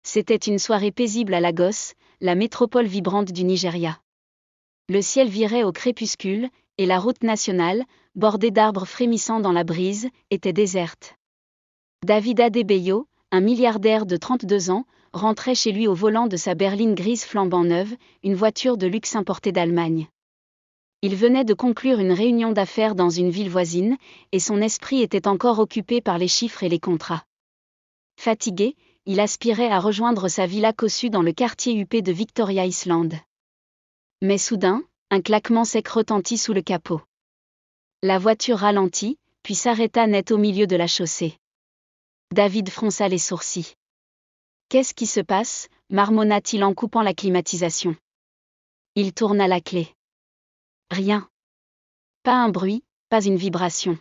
C'était une soirée paisible à Lagos, la métropole vibrante du Nigeria. Le ciel virait au crépuscule, et la route nationale, bordée d'arbres frémissant dans la brise, était déserte. David Adebayo, un milliardaire de 32 ans, rentrait chez lui au volant de sa berline grise flambant neuve, une voiture de luxe importée d'Allemagne. Il venait de conclure une réunion d'affaires dans une ville voisine, et son esprit était encore occupé par les chiffres et les contrats. Fatigué, il aspirait à rejoindre sa villa cossue dans le quartier huppé de Victoria Island. Mais soudain, un claquement sec retentit sous le capot. La voiture ralentit, puis s'arrêta net au milieu de la chaussée. David fronça les sourcils. « Qu'est-ce qui se passe » marmonna-t-il en coupant la climatisation. Il tourna la clé. Rien. Pas un bruit, pas une vibration.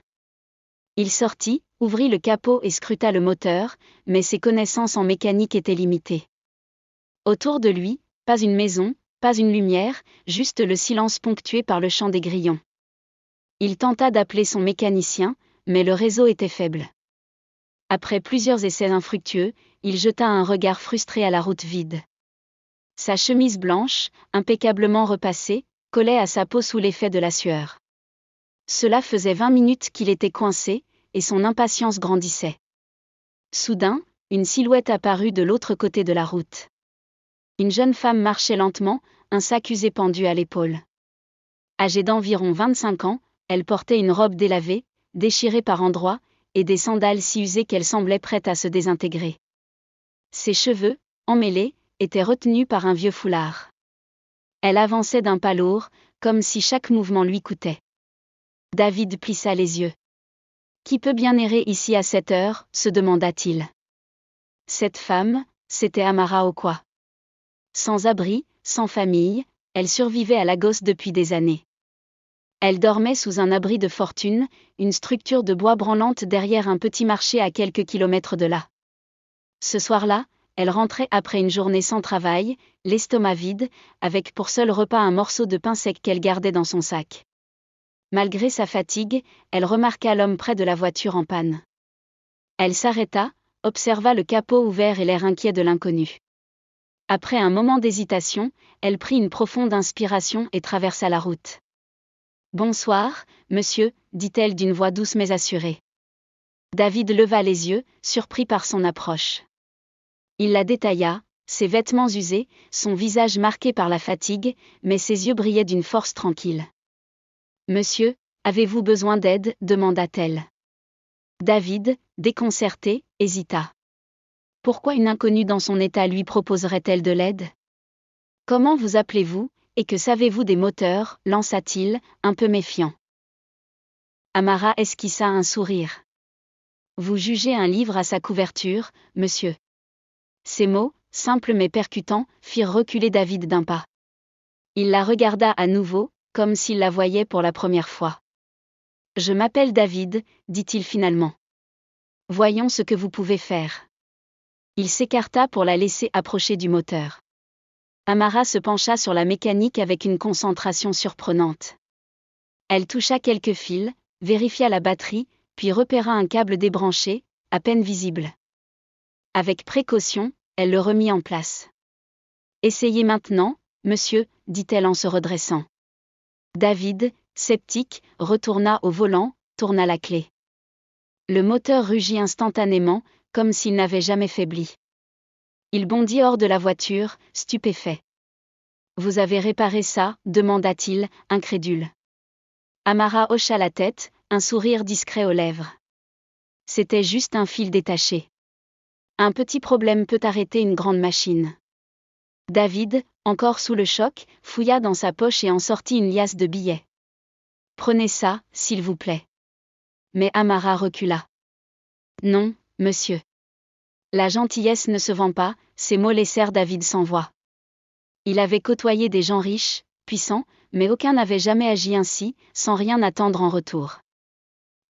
Il sortit, ouvrit le capot et scruta le moteur, mais ses connaissances en mécanique étaient limitées. Autour de lui, pas une maison, pas une lumière, juste le silence ponctué par le chant des grillons. Il tenta d'appeler son mécanicien, mais le réseau était faible. Après plusieurs essais infructueux, il jeta un regard frustré à la route vide. Sa chemise blanche, impeccablement repassée, collait à sa peau sous l'effet de la sueur. Cela faisait 20 minutes qu'il était coincé, et son impatience grandissait. Soudain, une silhouette apparut de l'autre côté de la route. Une jeune femme marchait lentement, un sac usé pendu à l'épaule. Âgée d'environ 25 ans, elle portait une robe délavée, déchirée par endroits, et des sandales si usées qu'elle semblait prête à se désintégrer. Ses cheveux, emmêlés, étaient retenus par un vieux foulard. Elle avançait d'un pas lourd, comme si chaque mouvement lui coûtait. David plissa les yeux. « Qui peut bien errer ici à cette heure » se demanda-t-il. Cette femme, c'était Amara Okwa. Sans abri, sans famille, elle survivait à Lagos depuis des années. Elle dormait sous un abri de fortune, une structure de bois branlante derrière un petit marché à quelques kilomètres de là. Ce soir-là, elle rentrait après une journée sans travail, l'estomac vide, avec pour seul repas un morceau de pain sec qu'elle gardait dans son sac. Malgré sa fatigue, elle remarqua l'homme près de la voiture en panne. Elle s'arrêta, observa le capot ouvert et l'air inquiet de l'inconnu. Après un moment d'hésitation, elle prit une profonde inspiration et traversa la route. « Bonsoir, monsieur » dit-elle d'une voix douce mais assurée. David leva les yeux, surpris par son approche. Il la détailla, ses vêtements usés, son visage marqué par la fatigue, mais ses yeux brillaient d'une force tranquille. « Monsieur, avez-vous besoin d'aide » demanda-t-elle. David, déconcerté, hésita. Pourquoi une inconnue dans son état lui proposerait-elle de l'aide ? « Comment vous appelez-vous, et que savez-vous des moteurs » lança-t-il, un peu méfiant. Amara esquissa un sourire. « Vous jugez un livre à sa couverture, monsieur. » Ces mots, simples mais percutants, firent reculer David d'un pas. Il la regarda à nouveau, comme s'il la voyait pour la première fois. « Je m'appelle David » dit-il finalement. « Voyons ce que vous pouvez faire. » Il s'écarta pour la laisser approcher du moteur. Amara se pencha sur la mécanique avec une concentration surprenante. Elle toucha quelques fils, vérifia la batterie, puis repéra un câble débranché, à peine visible. Avec précaution, elle le remit en place. « Essayez maintenant, monsieur » dit-elle en se redressant. David, sceptique, retourna au volant, tourna la clé. Le moteur rugit instantanément, comme s'il n'avait jamais faibli. Il bondit hors de la voiture, stupéfait. « Vous avez réparé ça » demanda-t-il, incrédule. Amara hocha la tête, un sourire discret aux lèvres. C'était juste un fil détaché. Un petit problème peut arrêter une grande machine. David, encore sous le choc, fouilla dans sa poche et en sortit une liasse de billets. « Prenez ça, s'il vous plaît. » Mais Amara recula. « Non, monsieur. La gentillesse ne se vend pas » ces mots laissèrent David sans voix. Il avait côtoyé des gens riches, puissants, mais aucun n'avait jamais agi ainsi, sans rien attendre en retour.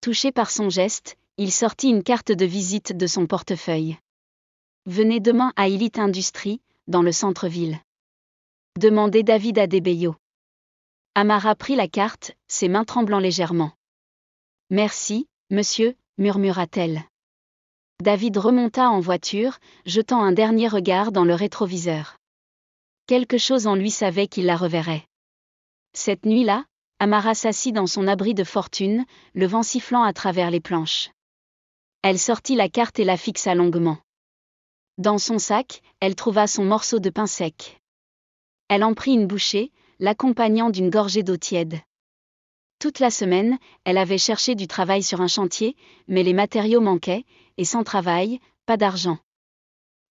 Touché par son geste, il sortit une carte de visite de son portefeuille. « Venez demain à Elite Industries, dans le centre-ville. » demandait David Adebayo. Amara prit la carte, ses mains tremblant légèrement. « Merci, monsieur » murmura-t-elle. David remonta en voiture, jetant un dernier regard dans le rétroviseur. Quelque chose en lui savait qu'il la reverrait. Cette nuit-là, Amara s'assit dans son abri de fortune, le vent sifflant à travers les planches. Elle sortit la carte et la fixa longuement. Dans son sac, elle trouva son morceau de pain sec. Elle en prit une bouchée, l'accompagnant d'une gorgée d'eau tiède. Toute la semaine, elle avait cherché du travail sur un chantier, mais les matériaux manquaient, et sans travail, pas d'argent.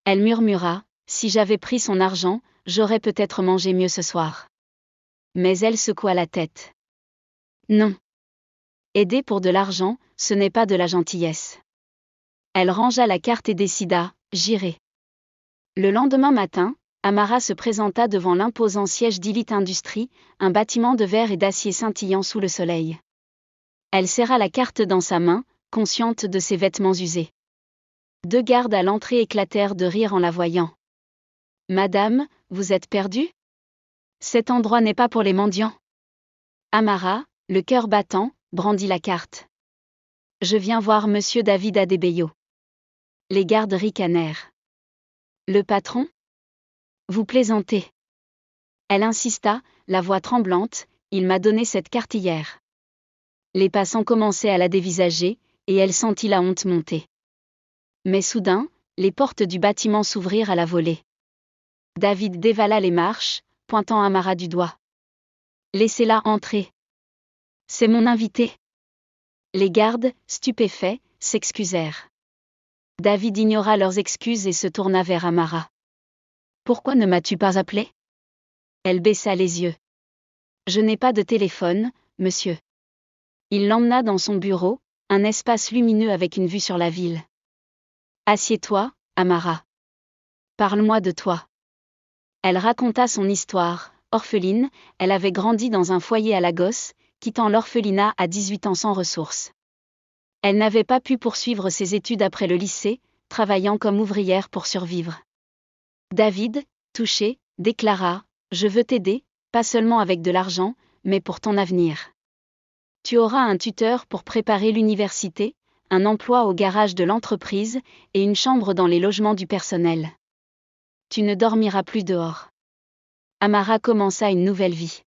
Elle murmura, « Si j'avais pris son argent, j'aurais peut-être mangé mieux ce soir. » Mais elle secoua la tête. Non. Aider pour de l'argent, ce n'est pas de la gentillesse. Elle rangea la carte et décida, « J'irai. » Le lendemain matin, Amara se présenta devant l'imposant siège d'Elite Industries, un bâtiment de verre et d'acier scintillant sous le soleil. Elle serra la carte dans sa main, consciente de ses vêtements usés. 2 gardes à l'entrée éclatèrent de rire en la voyant. « Madame, vous êtes perdue ? Cet endroit n'est pas pour les mendiants. » Amara, le cœur battant, brandit la carte. « Je viens voir monsieur David Adebayo. » Les gardes ricanèrent. « Le patron ? Vous plaisantez. » Elle insista, la voix tremblante, « Il m'a donné cette carte hier. » Les passants commençaient à la dévisager, et elle sentit la honte monter. Mais soudain, les portes du bâtiment s'ouvrirent à la volée. David dévala les marches, pointant Amara du doigt. « Laissez-la entrer. C'est mon invité. » Les gardes, stupéfaits, s'excusèrent. David ignora leurs excuses et se tourna vers Amara. « Pourquoi ne m'as-tu pas appelé ?» Elle baissa les yeux. « Je n'ai pas de téléphone, monsieur. » Il l'emmena dans son bureau, un espace lumineux avec une vue sur la ville. « Assieds-toi, Amara. Parle-moi de toi. » Elle raconta son histoire. Orpheline, elle avait grandi dans un foyer à Lagos, quittant l'orphelinat à 18 ans sans ressources. Elle n'avait pas pu poursuivre ses études après le lycée, travaillant comme ouvrière pour survivre. David, touché, déclara, « Je veux t'aider, pas seulement avec de l'argent, mais pour ton avenir. Tu auras un tuteur pour préparer l'université, un emploi au garage de l'entreprise, et une chambre dans les logements du personnel. Tu ne dormiras plus dehors. » Amara commença une nouvelle vie.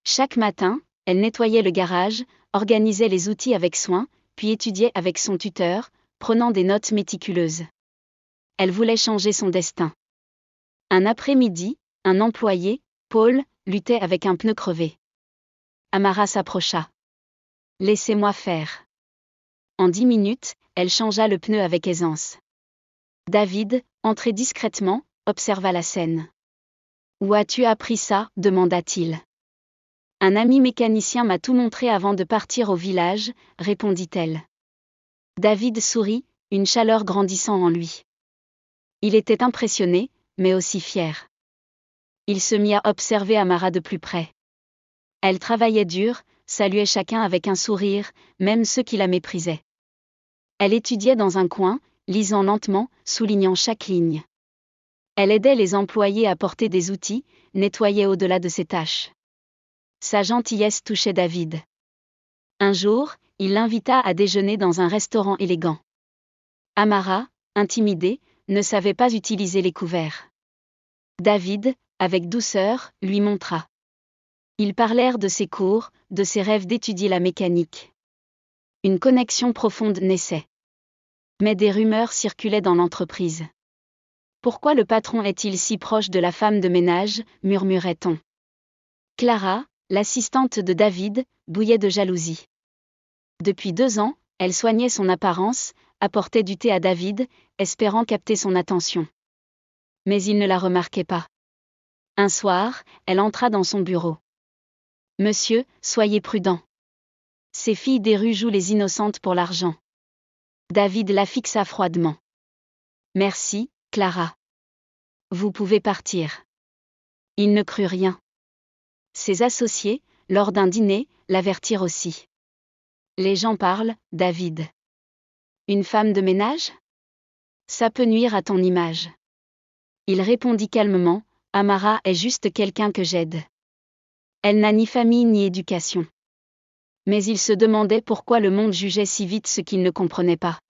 Chaque matin, elle nettoyait le garage, organisait les outils avec soin, puis étudiait avec son tuteur, prenant des notes méticuleuses. Elle voulait changer son destin. Un après-midi, un employé, Paul, luttait avec un pneu crevé. Amara s'approcha. « Laissez-moi faire. » En 10 minutes, elle changea le pneu avec aisance. David, entré discrètement, observa la scène. « Où as-tu appris ça ? » demanda-t-il. « Un ami mécanicien m'a tout montré avant de partir au village, » répondit-elle. David sourit, une chaleur grandissant en lui. Il était impressionné, mais aussi fier. Il se mit à observer Amara de plus près. Elle travaillait dur, saluait chacun avec un sourire, même ceux qui la méprisaient. Elle étudiait dans un coin, lisant lentement, soulignant chaque ligne. Elle aidait les employés à porter des outils, nettoyait au-delà de ses tâches. Sa gentillesse touchait David. Un jour, il l'invita à déjeuner dans un restaurant élégant. Amara, intimidée, ne savait pas utiliser les couverts. David, avec douceur, lui montra. Ils parlèrent de ses cours, de ses rêves d'étudier la mécanique. Une connexion profonde naissait. Mais des rumeurs circulaient dans l'entreprise. « Pourquoi le patron est-il si proche de la femme de ménage ?» murmurait-on. Clara, l'assistante de David, bouillait de jalousie. Depuis 2 ans, elle soignait son apparence, apportait du thé à David, espérant capter son attention. Mais il ne la remarquait pas. Un soir, elle entra dans son bureau. « Monsieur, soyez prudent. Ces filles des rues jouent les innocentes pour l'argent. » David la fixa froidement. « Merci, Clara. Vous pouvez partir. » Il ne crut rien. Ses associés, lors d'un dîner, l'avertirent aussi. « Les gens parlent, David. Une femme de ménage ? Ça peut nuire à ton image. » Il répondit calmement, « Amara est juste quelqu'un que j'aide. Elle n'a ni famille ni éducation. » Mais il se demandait pourquoi le monde jugeait si vite ce qu'il ne comprenait pas.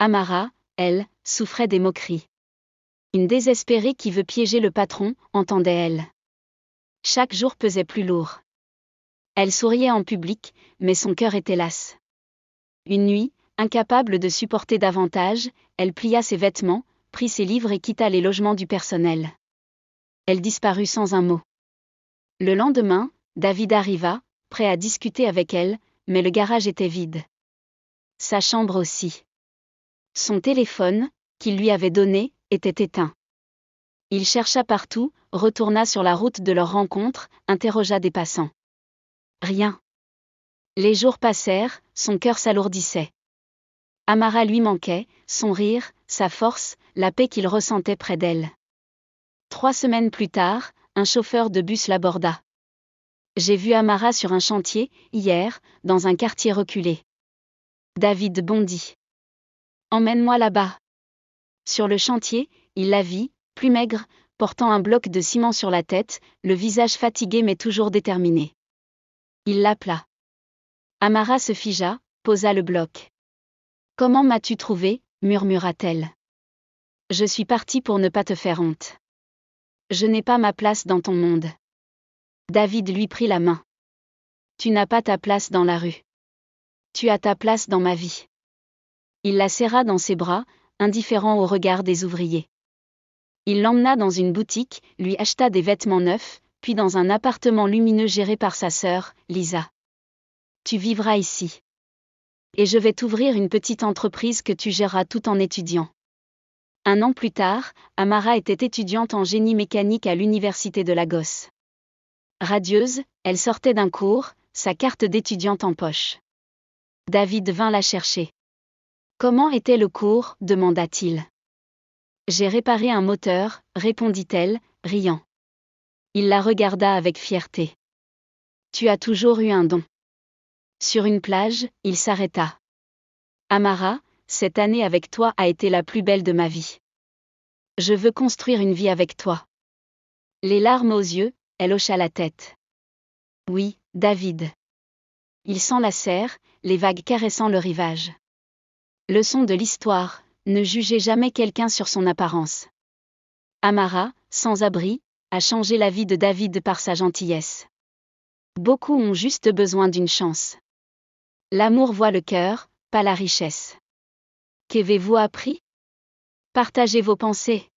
Amara, elle, souffrait des moqueries. Une désespérée qui veut piéger le patron, entendait-elle. Chaque jour pesait plus lourd. Elle souriait en public, mais son cœur était las. Une nuit, incapable de supporter davantage, elle plia ses vêtements, prit ses livres et quitta les logements du personnel. Elle disparut sans un mot. Le lendemain, David arriva, prêt à discuter avec elle, mais le garage était vide. Sa chambre aussi. Son téléphone, qu'il lui avait donné, était éteint. Il chercha partout, retourna sur la route de leur rencontre, interrogea des passants. Rien. Les jours passèrent, son cœur s'alourdissait. Amara lui manquait, son rire, sa force, la paix qu'il ressentait près d'elle. 3 semaines plus tard, un chauffeur de bus l'aborda. J'ai vu Amara sur un chantier, hier, dans un quartier reculé. David bondit. Emmène-moi là-bas. Sur le chantier, il la vit, plus maigre, portant un bloc de ciment sur la tête, le visage fatigué mais toujours déterminé. Il l'appela. Amara se figea, posa le bloc. Comment m'as-tu trouvé, murmura-t-elle. Je suis partie pour ne pas te faire honte. Je n'ai pas ma place dans ton monde. David lui prit la main. Tu n'as pas ta place dans la rue. Tu as ta place dans ma vie. Il la serra dans ses bras, indifférent au regard des ouvriers. Il l'emmena dans une boutique, lui acheta des vêtements neufs, puis dans un appartement lumineux géré par sa sœur, Lisa. Tu vivras ici. Et je vais t'ouvrir une petite entreprise que tu géreras tout en étudiant. 1 an plus tard, Amara était étudiante en génie mécanique à l'université de Lagos. Radieuse, elle sortait d'un cours, sa carte d'étudiante en poche. David vint la chercher. Comment était le cours, demanda-t-il. J'ai réparé un moteur, répondit-elle, riant. Il la regarda avec fierté. Tu as toujours eu un don. Sur une plage, il s'arrêta. Amara, cette année avec toi a été la plus belle de ma vie. Je veux construire une vie avec toi. Les larmes aux yeux, elle hocha la tête. Oui, David. Ils s'enlacèrent, les vagues caressant le rivage. Leçon de l'histoire, ne jugez jamais quelqu'un sur son apparence. Amara, sans abri, a changé la vie de David par sa gentillesse. Beaucoup ont juste besoin d'une chance. L'amour voit le cœur, pas la richesse. Qu'avez-vous appris? Partagez vos pensées.